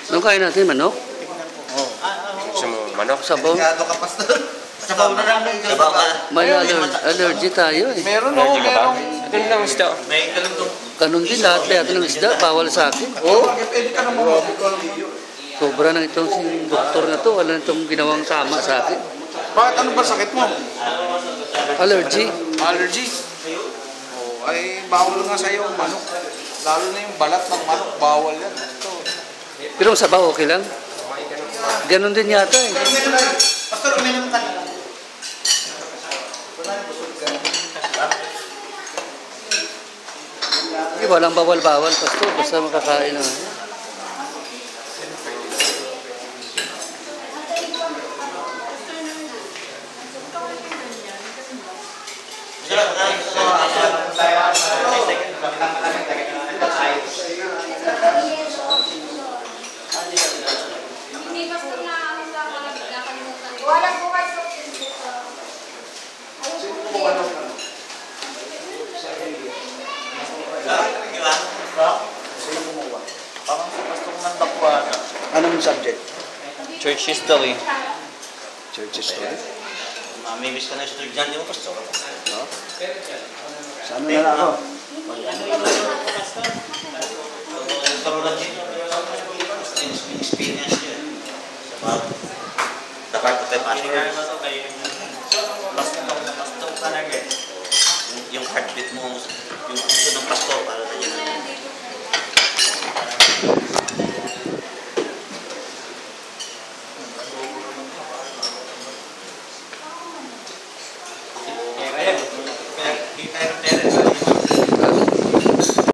Anong kain natin? Manok? Oo. Gusto mo manok? Sabaw? Sigado ka, Pastor. Sabaw na lang. Sabaw ka. May allergy tayo eh. Meron Allergy ako, ka ba? meron. Ganun lang isda. May galundong. Ganun din lahat ng isda. Bawal sa akin. Oo, pwede ka naman mabukal. Sobra na itong si doktor na to. Wala na itong ginawang tama sa akin. Bakit? Ano ba sakit mo? Allergy. Allergy? Oh, ay bawal nga sa'yo ang manok. Lalo na yung balat ng manok, bawal yan. Pero ang sabaw okay lang. Ganun din yata eh. Pastor, uminom ka. Walang bawal-bawal, Pastor. Basta makakain na. Walang bukas sa Parang sa pastor ng dakwa. Anong subject? Church history. Church history. Mamimiss ka na estudyante mo, pastor. No? Saan na lang ako? Experience yun. Dapat ko tayo pastor. Pastor talaga eh. Yung heartbeat mo, yung puso